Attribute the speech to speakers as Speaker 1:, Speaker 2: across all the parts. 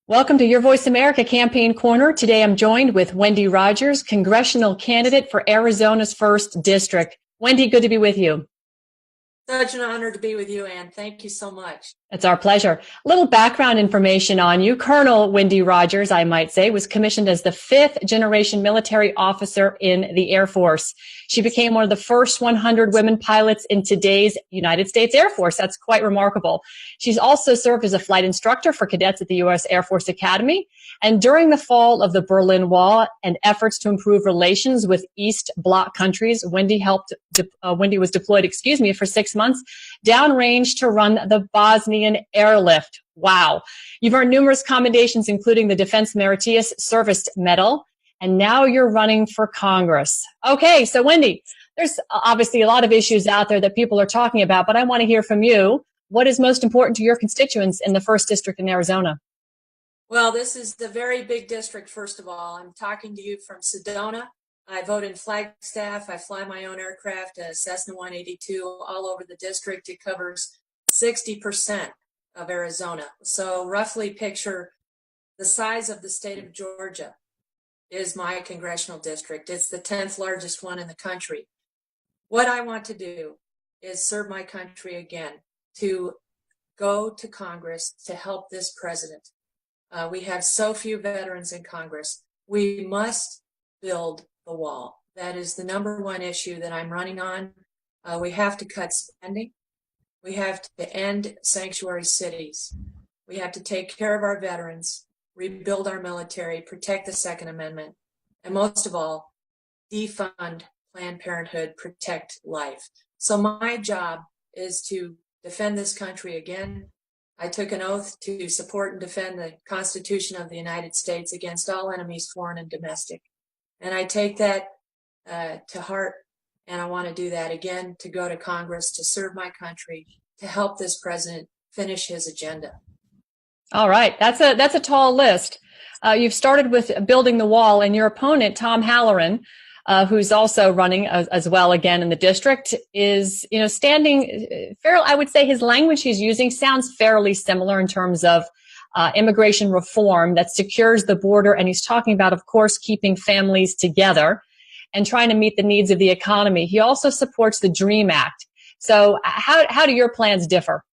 Speaker 1: Welcome to Your Voice America Campaign Corner. Today I'm joined with Wendy Rogers, congressional candidate for Arizona's 1st District. Wendy, good to be with you.
Speaker 2: Such an honor to be with you, Ann. Thank you so much.
Speaker 1: It's our pleasure. A little background information on you. Colonel Wendy Rogers, I might say, was commissioned as the 5th generation military officer in the Air Force. She became one of the first 100 women pilots in today's United States Air Force. That's quite remarkable. She's also served as a flight instructor for cadets at the U.S. Air Force Academy. And during the fall of the Berlin Wall and efforts to improve relations with East Bloc countries, Wendy was deployed, for 6 months downrange to run the Bosnian airlift. Wow. You've earned numerous commendations, including the Defense Meritorious Service Medal, and now you're running for Congress. Okay, so Wendy, there's obviously a lot of issues out there that people are talking about, but I want to hear from you. What is most important to your constituents in the 1st District in Arizona?
Speaker 2: Well, this is the very big district, first of all. I'm talking to you from Sedona. I vote in Flagstaff. I fly my own aircraft, a Cessna 182, all over the district. It covers 60% of Arizona. So roughly picture the size of the state of Georgia is my congressional district. It's the 10th largest one in the country. What I want to do is serve my country again, to go to Congress to help this president. We have so few veterans in Congress. We must build the wall. That is the number one issue that I'm running on. We have to cut spending. We have to end sanctuary cities. We have to take care of our veterans, rebuild our military, protect the Second Amendment, and most of all, defund Planned Parenthood, protect life. So my job is to defend this country again. I took an oath to support and defend the Constitution of the United States against all enemies, foreign and domestic. And I take that to heart, and I want to do that again, to go to Congress, to serve my country, to help this president finish his agenda.
Speaker 1: All right. That's a tall list. You've started with building the wall, and your opponent, Tom Halloran, who's also running as well again in the district, is, standing fairly, I would say his language he's using sounds fairly similar in terms of immigration reform that secures the border. And he's talking about, of course, keeping families together and trying to meet the needs of the economy. He also supports the DREAM Act. So how do your plans differ?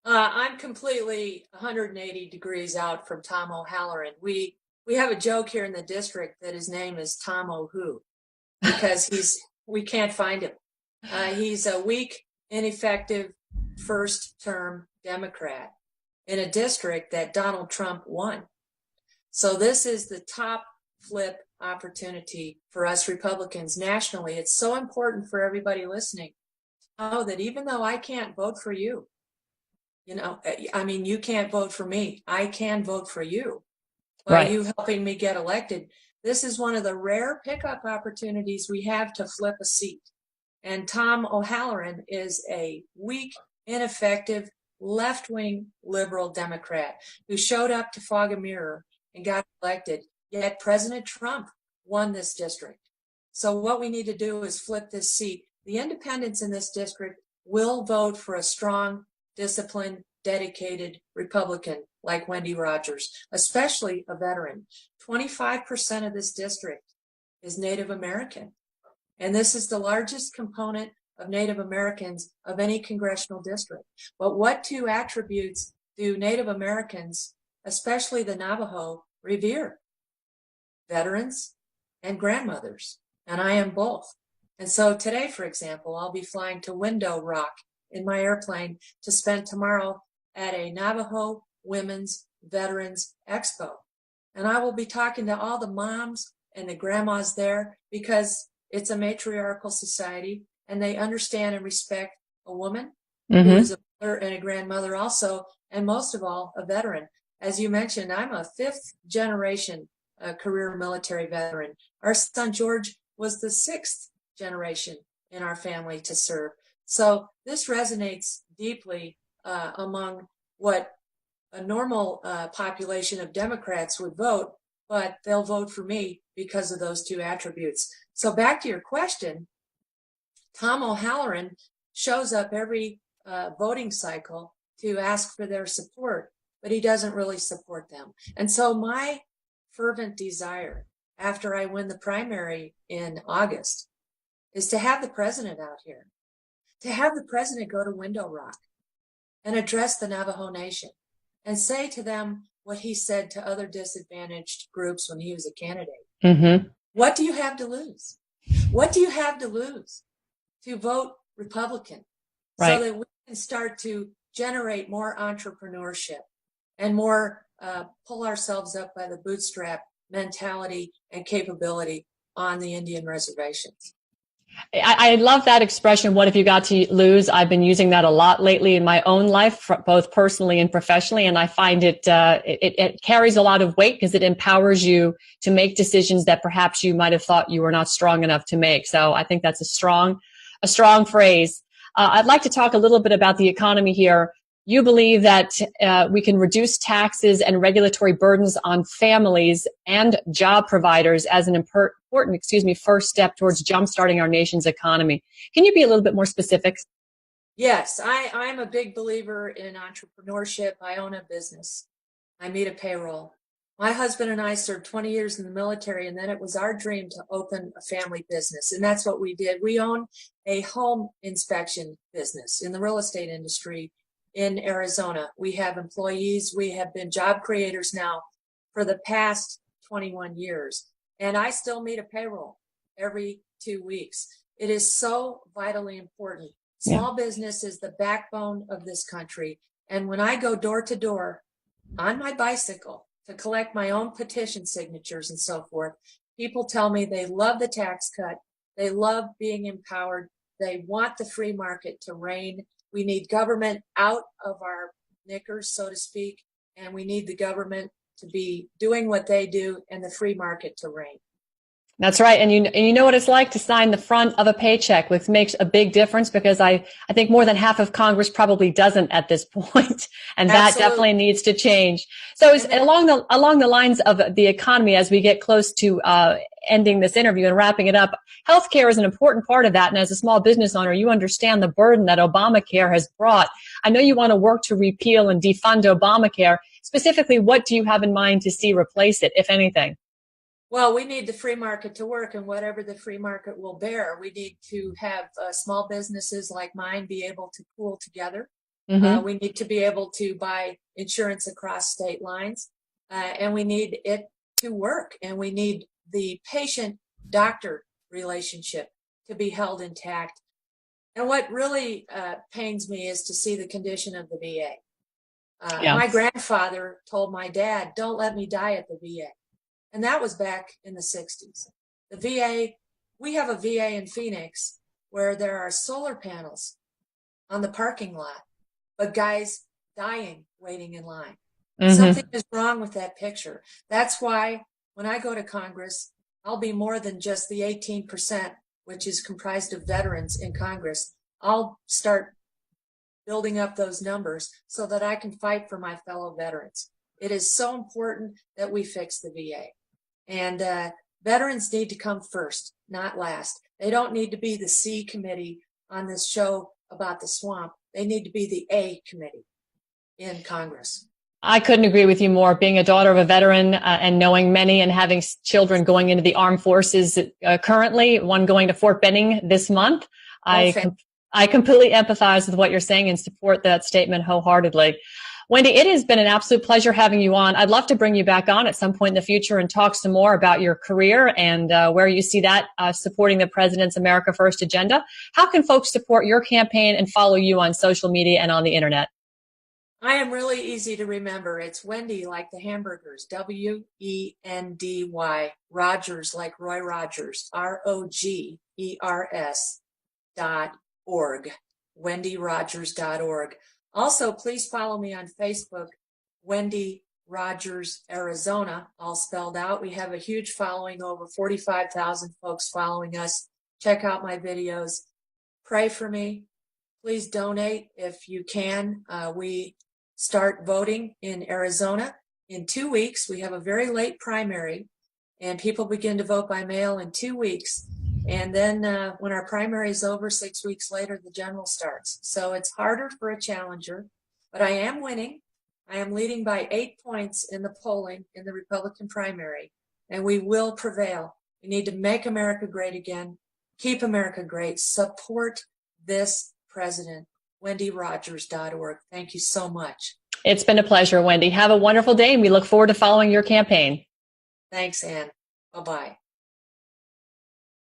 Speaker 2: I'm completely 180 degrees out from Tom O'Halloran. We have a joke here in the district that his name is Tom O'Who, because we can't find him. He's a weak, ineffective first-term Democrat in a district that Donald Trump won. So this is the top flip opportunity for us Republicans nationally. It's so important for everybody listening to know that even though I can't vote for you, you can't vote for me, I can vote for you by you helping me get elected. This is one of the rare pickup opportunities we have to flip a seat. And Tom O'Halloran is a weak, ineffective, left-wing liberal Democrat who showed up to fog a mirror and got elected. Yet President Trump won this district. So what we need to do is flip this seat. The independents in this district will vote for a strong, disciplined, dedicated Republican like Wendy Rogers, especially a veteran. 25% of this district is Native American. And this is the largest component of Native Americans of any congressional district. But what two attributes do Native Americans, especially the Navajo, revere? Veterans and grandmothers. And I am both. And so today, for example, I'll be flying to Window Rock in my airplane to spend tomorrow at a Navajo Women's Veterans Expo. And I will be talking to all the moms and the grandmas there, because it's a matriarchal society and they understand and respect a woman who is a mother and a grandmother also, and most of all, a veteran. As you mentioned, I'm a 5th generation career military veteran. Our son George was the 6th generation in our family to serve. So this resonates deeply among what a normal population of Democrats would vote, but they'll vote for me because of those two attributes. So back to your question, Tom O'Halloran shows up every voting cycle to ask for their support. but he doesn't really support them. And so my fervent desire after I win the primary in August is to have the president out here, to have the president go to Window Rock and address the Navajo Nation and say to them what he said to other disadvantaged groups when he was a candidate.
Speaker 1: Mm-hmm.
Speaker 2: What do you have to lose? What do you have to lose to vote Republican
Speaker 1: Right.
Speaker 2: so that we can start to generate more entrepreneurship and more pull ourselves up by the bootstrap mentality and capability on the Indian reservations?
Speaker 1: I love that expression, what have you got to lose? I've been using that a lot lately in my own life, both personally and professionally, and I find it carries a lot of weight because it empowers you to make decisions that perhaps you might have thought you were not strong enough to make. So I think that's a strong phrase. I'd like to talk a little bit about the economy here. You believe that we can reduce taxes and regulatory burdens on families and job providers as an important, first step towards jumpstarting our nation's economy. Can you be a little bit more specific?
Speaker 2: Yes, I'm a big believer in entrepreneurship. I own a business. I meet a payroll. My husband and I served 20 years in the military, and then it was our dream to open a family business. And that's what we did. We own a home inspection business in the real estate industry in Arizona. We have employees. We have been job creators now for the past 21 years. And I still meet a payroll every 2 weeks. It is so vitally important. Small business is the backbone of this country. And when I go door to door on my bicycle to collect my own petition signatures and so forth, people tell me they love the tax cut. They love being empowered. They want the free market to reign. We need government out of our knickers, so to speak, and we need the government to be doing what they do and the free market to reign.
Speaker 1: That's right. And you know what it's like to sign the front of a paycheck, which makes a big difference because I think more than half of Congress probably doesn't at this point, and that definitely needs to change. So along the lines of the economy, as we get close to ending this interview and wrapping it up, healthcare is an important part of that. And as a small business owner, you understand the burden that Obamacare has brought. I know you want to work to repeal and defund Obamacare. Specifically, what do you have in mind to see replace it, if anything?
Speaker 2: Well, we need the free market to work, and whatever the free market will bear, we need to have small businesses like mine be able to pool together. Mm-hmm. We need to be able to buy insurance across state lines, and we need it to work, and we need the patient-doctor relationship to be held intact. And what really pains me is to see the condition of the VA. My grandfather told my dad, "Don't let me die at the VA." And that was back in the 60s. The VA, we have a VA in Phoenix where there are solar panels on the parking lot, but guys dying waiting in line. Mm-hmm. Something is wrong with that picture. That's why when I go to Congress, I'll be more than just the 18%, which is comprised of veterans in Congress. I'll start building up those numbers so that I can fight for my fellow veterans. It is so important that we fix the VA. And veterans need to come first, not last. They don't need to be the C committee on this show about the swamp. They need to be the A committee in Congress.
Speaker 1: I couldn't agree with you more. Being a daughter of a veteran and knowing many and having children going into the armed forces currently, one going to Fort Benning this month, I completely empathize with what you're saying and support that statement wholeheartedly. Wendy, it has been an absolute pleasure having you on. I'd love to bring you back on at some point in the future and talk some more about your career and where you see that supporting the president's America First agenda. How can folks support your campaign and follow you on social media and on the internet?
Speaker 2: I am really easy to remember. It's Wendy, like the hamburgers, Wendy, Rogers, like Roy Rogers, ROGERS.org, wendyrogers.org. Also, please follow me on Facebook, Wendy Rogers, Arizona, all spelled out. We have a huge following, over 45,000 folks following us. Check out my videos. Pray for me. Please donate if you can. We start voting in Arizona in 2 weeks. We have a very late primary, and people begin to vote by mail in 2 weeks. And then when our primary is over, 6 weeks later, the general starts. So it's harder for a challenger, but I am winning. I am leading by 8 points in the polling in the Republican primary, and we will prevail. We need to make America great again, keep America great, support this president. WendyRogers.org. Thank you so much.
Speaker 1: It's been a pleasure, Wendy. Have a wonderful day, and we look forward to following your campaign.
Speaker 2: Thanks, Ann. Bye-bye.